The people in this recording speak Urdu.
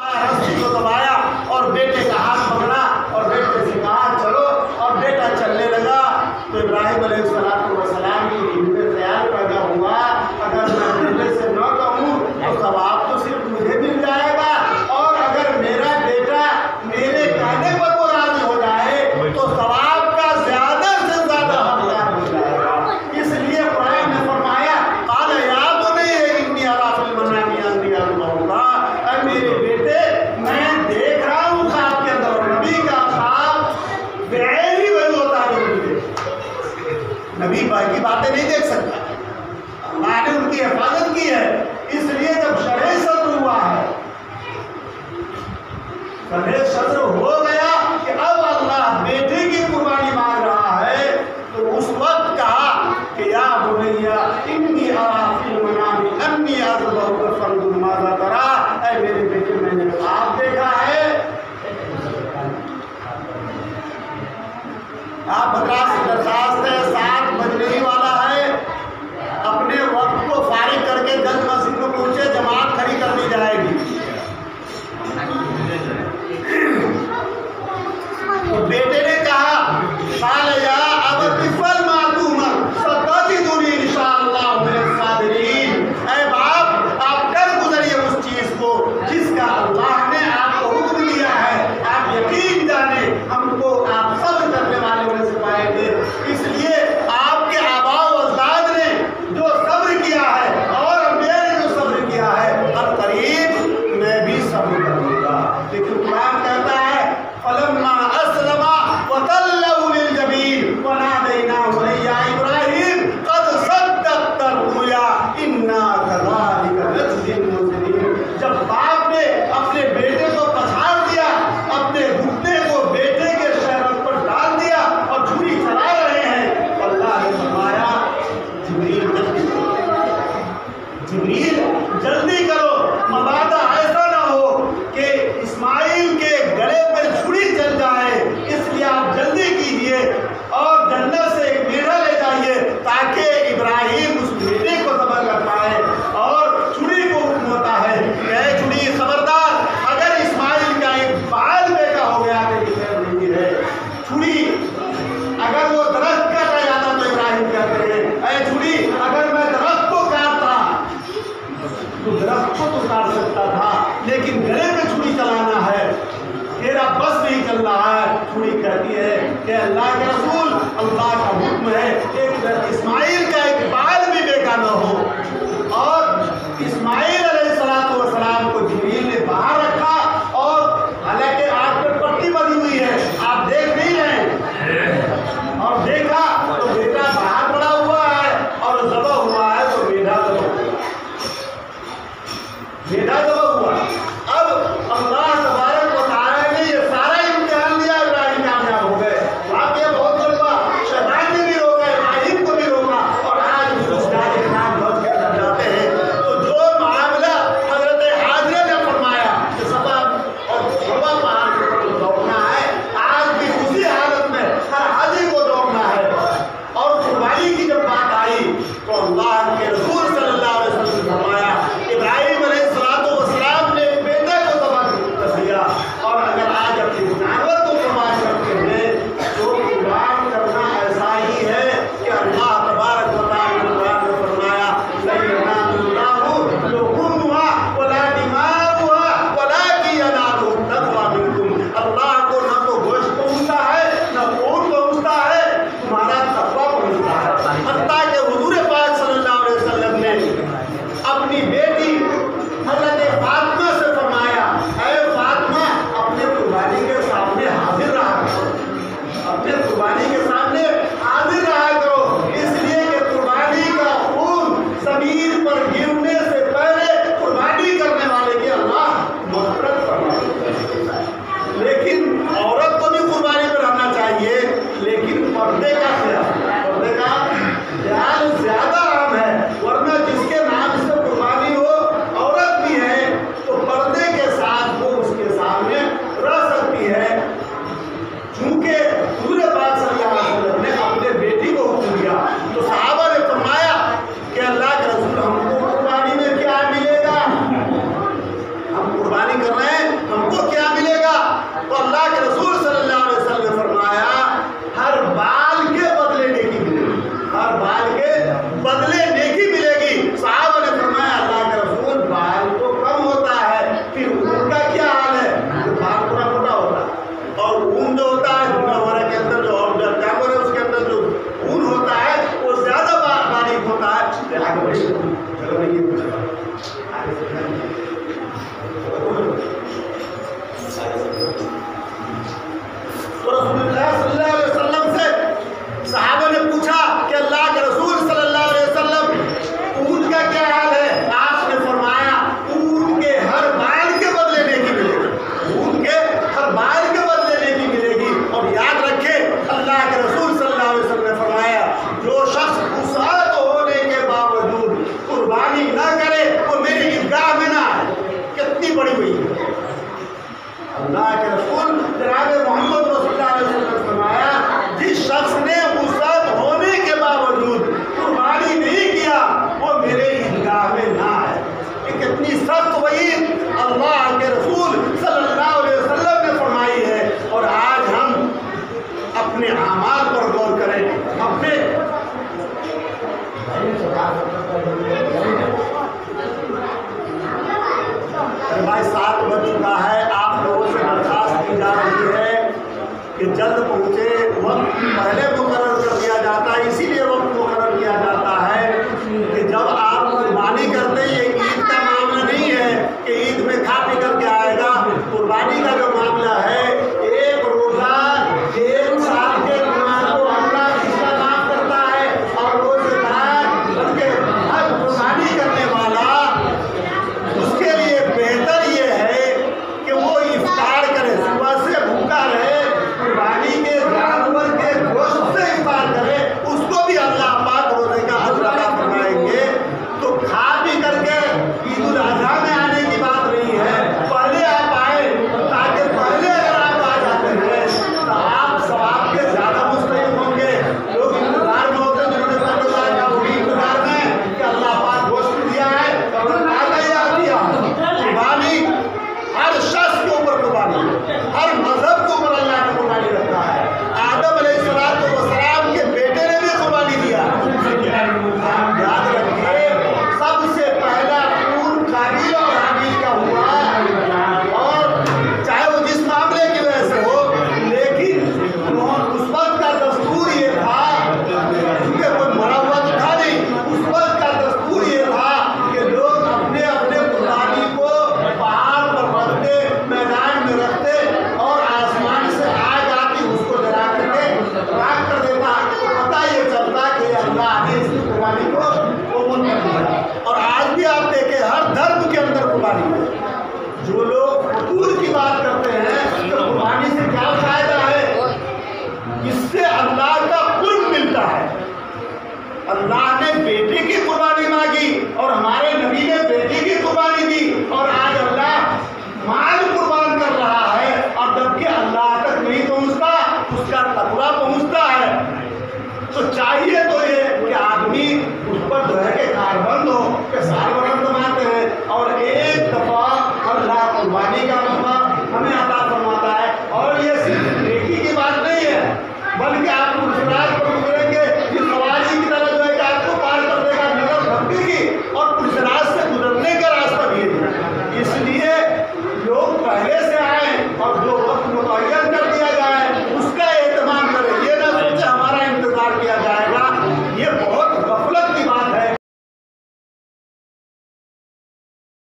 رسی کو دبایا اور بیٹے کا ہاتھ پکڑا اور بیٹے سے کہا چلو، اور بیٹا چلنے لگا۔ تو ابراہیم علیہ السلام کی دل میں خیال پیدا ہوا، اگر میں بیٹے سے نہ کہوں تو ثواب تو صرف مجھے مل جائے گا، اور اگر میرا بیٹا میرے کہنے پر وہ راضی ہو جائے تو ثواب کا زیادہ سے زیادہ حقدار ہو جائے گا۔ اس لیے قرآن نے فرمایا قال یا بنی انی اری فی المنام انی اذبحک، اے میرے بیٹے میں دیکھ رہا ہوں خواب کے اندر۔ نبی کا خواب بعینی وہی ہوتا ہے جو نبی نبی کی باتیں نہیں دیکھ سکتا، اللہ نے ان کی حفاظت کی ہے۔ اس لیے جب شرح صدر ہوا ہے، شرح صدر ہو گیا کہ اب اللہ بیٹے کی قربانی مانگ رہا ہے، تو اس وقت کہا کہ یا بنی انی اری فی المنام انی اذبحک فانظر ماذا تری، اے میرے بیٹے میں نے خواب دیکھا ہے۔ آپ حضرات سے درخواست ہے، 7 بجنے ہی والا ہے، اپنے وقت کو فارغ کر کے جلد مسجد میں پہنچے، جماعت کھڑی کر دی جائے گی۔ تو بیٹے نے کہا قال یا ابت افعل ما تؤمر ستجدنی ان شاء اللہ من الصابرین، اے باپ آپ ڈر گزریے اس چیز کو جس کا اللہ نے آپ کو حکم دیا ہے، آپ یقین جانے ہم کو آپ صبر کرنے والے میں سے پائیں گے۔ اس لیے آپ کے آباء و اجداد نے جو صبر کیا ہے اور میں نے جو صبر کیا ہے، اب قریب میں بھی صبر کروں گا۔ لیکن قرآن کہتا ہے فلما اسلم وتلوا للجبین ونادیناہ یا ابراہیم قد صدقت الرؤیا انا کذلک نجزی المحسنین۔ جب باپ نے اپنے بیٹے کو پچھاڑ دیا، اپنے گھٹنے کو بیٹے کے شہرت پر ڈال دیا اور چھری چلا رہے ہیں، تو اللہ نے فرمایا جبریل جلدی کرو، جبریل جلدی کرو، مبادا ایسا نہ ہو کہ اسماعیل کے گلے پہ چھری چل جائے، اس لیے آپ جلدی کیجئے اور جنت سے ایک میڑھا لے جائیے تاکہ ابراہیم اس بیٹے کو ذبح کر پائے۔ اور چھری کو حکم ہوتا ہے کہ اے چھری خبردار، اگر اسماعیل کا ایک بال بیٹا ہو گیا تو یہ خیر نہیں ہے۔ چھری اگر وہ درخت کاٹا جاتا تو ابراہیم کہتے ہیں اے چھری اگر میں درخت کو کاٹتا تو درخت کو تو کاٹ سکتا تھا، لیکن گلے پہ چھری چلانا ہے، تیرا بس نہیں چل رہا ہے۔ چھری کہتی ہے کہ اللہ کے رسول، اللہ کا حکم ہے کہ اسماعیل کا ایک بال بھی بیکار نہ ہو۔ اور اسماعیل علیہ السلام کو جبریل نے باہر رکھا، اور حالانکہ آگ پہ پٹی بنی ہوئی ہے، آپ دیکھ نہیں رہے، اور دیکھا تو بیٹا باہر پڑا ہوا ہے اور ذبح ہوا ہے، تو بیٹا ذبح ہوا۔ اب اللہ تبارک و تعالی نے یہ سارا امتحان دیا، ابراہیم کامیاب ہو گئے۔ واقعہ بہت لمبا، شیطان نے بھی روکا، ہے